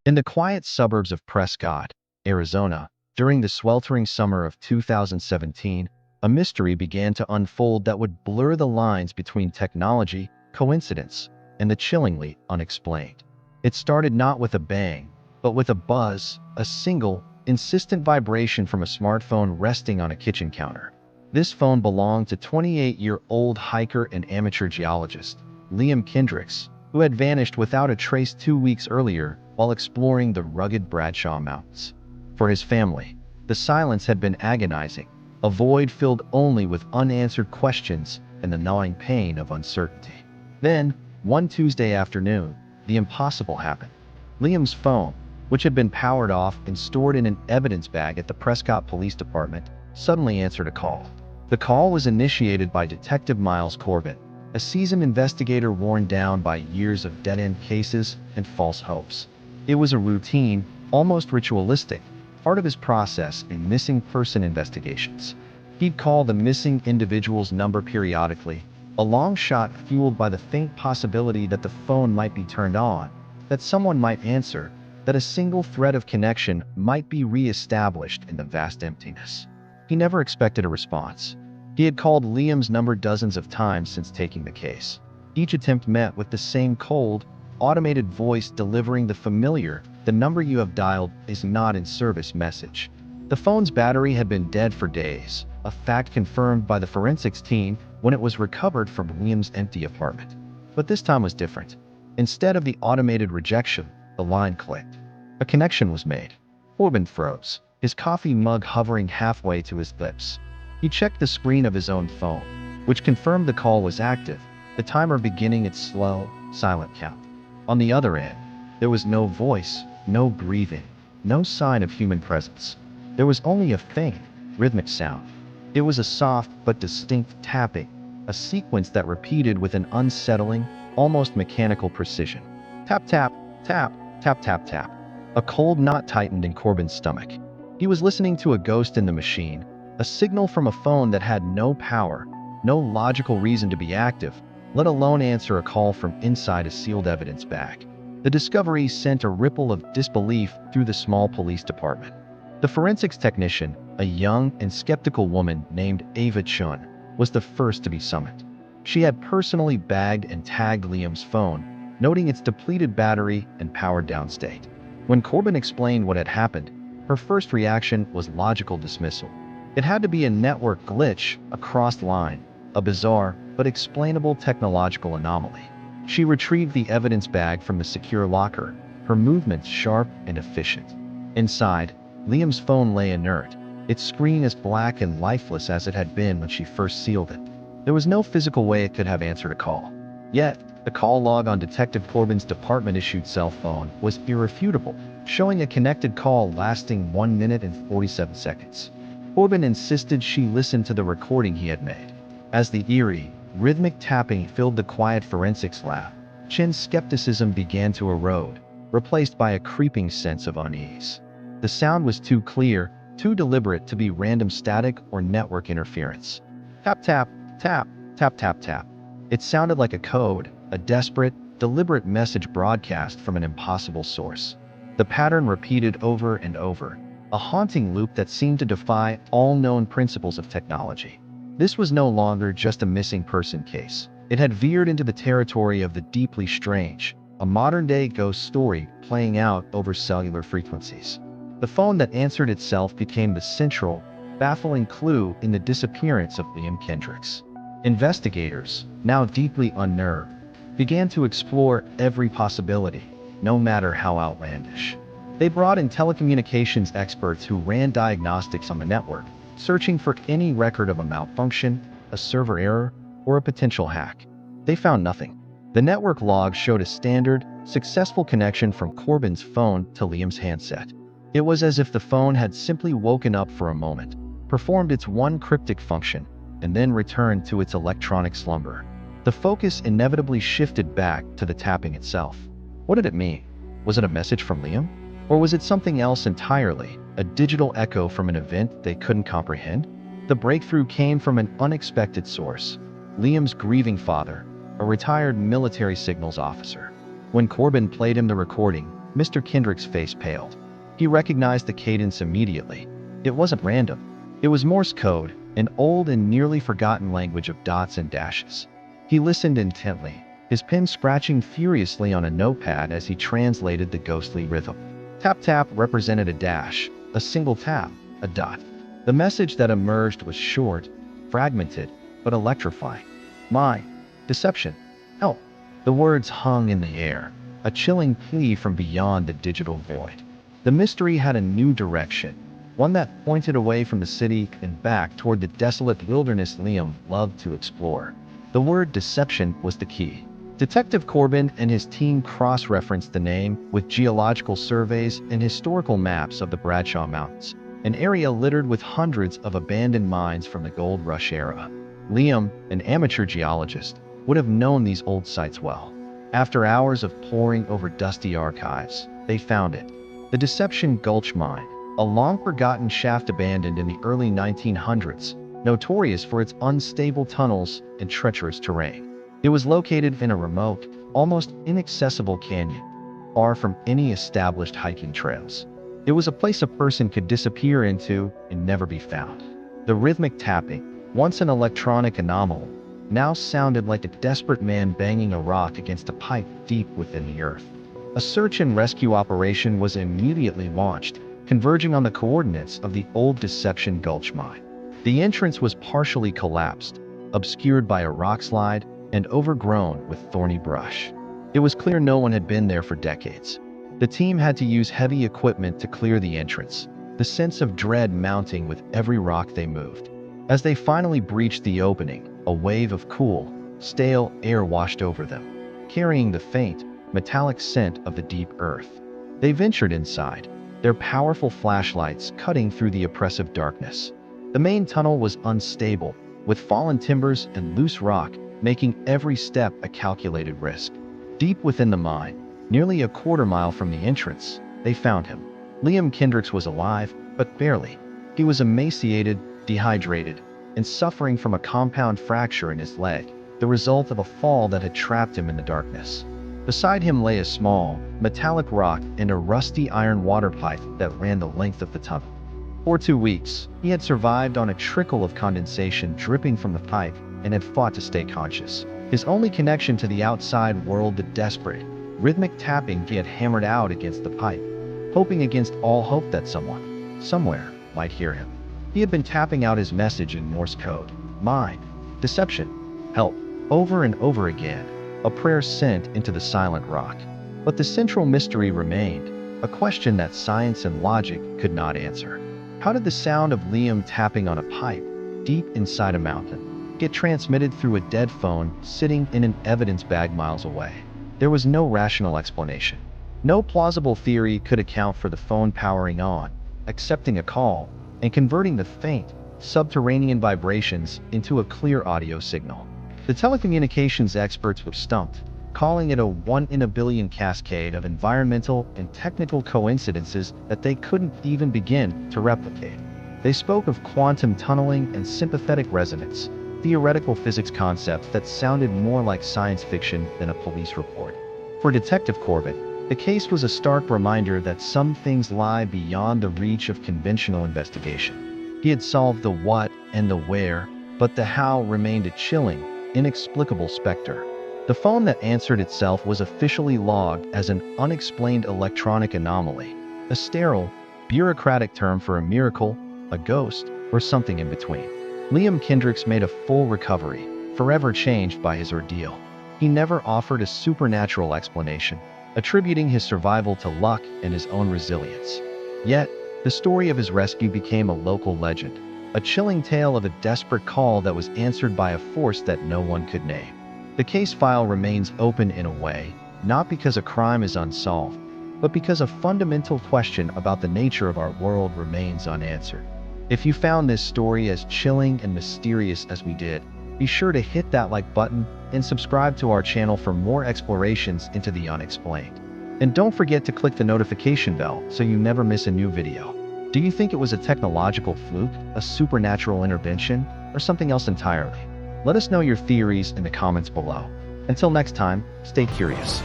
In the quiet suburbs of Prescott, Arizona, during the sweltering summer of 2017, a mystery began to unfold that would blur the lines between technology, coincidence, and the chillingly unexplained. It started not with a bang, but with a buzz, a single, insistent vibration from a smartphone resting on a kitchen counter. This phone belonged to 28-year-old hiker and amateur geologist, Liam Kendricks, who had vanished without a trace 2 weeks earlier while exploring the rugged Bradshaw Mountains. For his family, the silence had been agonizing, a void filled only with unanswered questions and the gnawing pain of uncertainty. Then, one Tuesday afternoon, the impossible happened. Liam's phone, which had been powered off and stored in an evidence bag at the Prescott Police Department, suddenly answered a call. The call was initiated by Detective Miles Corbin, a seasoned investigator worn down by years of dead-end cases and false hopes. It was a routine, almost ritualistic, part of his process in missing person investigations. He'd call the missing individual's number periodically, a long shot fueled by the faint possibility that the phone might be turned on, that someone might answer, that a single thread of connection might be re-established in the vast emptiness. He never expected a response. He had called Liam's number dozens of times since taking the case. Each attempt met with the same cold, automated voice delivering the familiar, "The number you have dialed is not in service" message. The phone's battery had been dead for days, a fact confirmed by the forensics team when it was recovered from Liam's empty apartment. But this time was different. Instead of the automated rejection, the line clicked. A connection was made. Corbin froze, his coffee mug hovering halfway to his lips. He checked the screen of his own phone, which confirmed the call was active, the timer beginning its slow, silent count. On the other end, there was no voice, no breathing, no sign of human presence. There was only a faint, rhythmic sound. It was a soft but distinct tapping, a sequence that repeated with an unsettling, almost mechanical precision. Tap, tap, tap, tap, tap, tap. A cold knot tightened in Corbin's stomach. He was listening to a ghost in the machine, a signal from a phone that had no power, no logical reason to be active, let alone answer a call from inside a sealed evidence bag. The discovery sent a ripple of disbelief through the small police department. The forensics technician, a young and skeptical woman named Ava Chun, was the first to be summoned. She had personally bagged and tagged Liam's phone, noting its depleted battery and powered down state. When Corbin explained what had happened, her first reaction was logical dismissal. It had to be a network glitch, a crossed line, a bizarre but explainable technological anomaly. She retrieved the evidence bag from the secure locker, her movements sharp and efficient. Inside, Liam's phone lay inert, its screen as black and lifeless as it had been when she first sealed it. There was no physical way it could have answered a call. Yet, the call log on Detective Corbin's department-issued cell phone was irrefutable, showing a connected call lasting 1 minute and 47 seconds. Corbin insisted she listen to the recording he had made. As the eerie, rhythmic tapping filled the quiet forensics lab, Chin's skepticism began to erode, replaced by a creeping sense of unease. The sound was too clear, too deliberate to be random static or network interference. Tap, tap, tap, tap, tap, tap. It sounded like a code, a desperate, deliberate message broadcast from an impossible source. The pattern repeated over and over, a haunting loop that seemed to defy all known principles of technology. This was no longer just a missing person case. It had veered into the territory of the deeply strange, a modern-day ghost story playing out over cellular frequencies. The phone that answered itself became the central, baffling clue in the disappearance of Liam Kendricks. Investigators, now deeply unnerved, began to explore every possibility, no matter how outlandish. They brought in telecommunications experts who ran diagnostics on the network, searching for any record of a malfunction, a server error, or a potential hack. They found nothing. The network logs showed a standard, successful connection from Corbin's phone to Liam's handset. It was as if the phone had simply woken up for a moment, performed its one cryptic function, and then returned to its electronic slumber. The focus inevitably shifted back to the tapping itself. What did it mean? Was it a message from Liam? Or was it something else entirely, a digital echo from an event they couldn't comprehend? The breakthrough came from an unexpected source: Liam's grieving father, a retired military signals officer. When Corbin played him the recording, Mr. Kendrick's face paled. He recognized the cadence immediately. It wasn't random. It was Morse code, an old and nearly forgotten language of dots and dashes. He listened intently, his pen scratching furiously on a notepad as he translated the ghostly rhythm. Tap tap represented a dash, a single tap, a dot. The message that emerged was short, fragmented, but electrifying. My deception. Help. The words hung in the air, a chilling plea from beyond the digital void. The mystery had a new direction, one that pointed away from the city and back toward the desolate wilderness Liam loved to explore. The word deception was the key. Detective Corbin and his team cross-referenced the name with geological surveys and historical maps of the Bradshaw Mountains, an area littered with hundreds of abandoned mines from the gold rush era. Liam, an amateur geologist, would have known these old sites well. After hours of poring over dusty archives, they found it. The Deception Gulch Mine, a long-forgotten shaft abandoned in the early 1900s, notorious for its unstable tunnels and treacherous terrain. It was located in a remote, almost inaccessible canyon, far from any established hiking trails. It was a place a person could disappear into and never be found. The rhythmic tapping, once an electronic anomaly, now sounded like a desperate man banging a rock against a pipe deep within the earth. A search and rescue operation was immediately launched, converging on the coordinates of the old Deception Gulch mine. The entrance was partially collapsed, obscured by a rock slide and overgrown with thorny brush. It was clear no one had been there for decades. The team had to use heavy equipment to clear the entrance, the sense of dread mounting with every rock they moved. As they finally breached the opening, a wave of cool, stale air washed over them, carrying the faint, metallic scent of the deep earth. They ventured inside, their powerful flashlights cutting through the oppressive darkness. The main tunnel was unstable, with fallen timbers and loose rock making every step a calculated risk. Deep within the mine, nearly a quarter-mile from the entrance, they found him. Liam Kendricks was alive, but barely. He was emaciated, dehydrated, and suffering from a compound fracture in his leg, the result of a fall that had trapped him in the darkness. Beside him lay a small, metallic rock and a rusty iron water pipe that ran the length of the tunnel. For 2 weeks, he had survived on a trickle of condensation dripping from the pipe and had fought to stay conscious. His only connection to the outside world the desperate, rhythmic tapping he had hammered out against the pipe, hoping against all hope that someone, somewhere, might hear him. He had been tapping out his message in Morse code. Mine. Deception. Help. Over and over again, a prayer sent into the silent rock. But the central mystery remained, a question that science and logic could not answer. How did the sound of Liam tapping on a pipe, deep inside a mountain, get transmitted through a dead phone sitting in an evidence bag miles away? There was no rational explanation. No plausible theory could account for the phone powering on, accepting a call, and converting the faint, subterranean vibrations into a clear audio signal. The telecommunications experts were stumped, calling it a one-in-a-billion cascade of environmental and technical coincidences that they couldn't even begin to replicate. They spoke of quantum tunneling and sympathetic resonance, theoretical physics concepts that sounded more like science fiction than a police report. For Detective Corbett, the case was a stark reminder that some things lie beyond the reach of conventional investigation. He had solved the what and the where, but the how remained a chilling, inexplicable specter. The phone that answered itself was officially logged as an unexplained electronic anomaly, a sterile, bureaucratic term for a miracle, a ghost, or something in between. Liam Kendricks made a full recovery, forever changed by his ordeal. He never offered a supernatural explanation, attributing his survival to luck and his own resilience. Yet, the story of his rescue became a local legend, a chilling tale of a desperate call that was answered by a force that no one could name. The case file remains open in a way, not because a crime is unsolved, but because a fundamental question about the nature of our world remains unanswered. If you found this story as chilling and mysterious as we did, be sure to hit that like button and subscribe to our channel for more explorations into the unexplained. And don't forget to click the notification bell so you never miss a new video. Do you think it was a technological fluke, a supernatural intervention, or something else entirely? Let us know your theories in the comments below. Until next time, stay curious.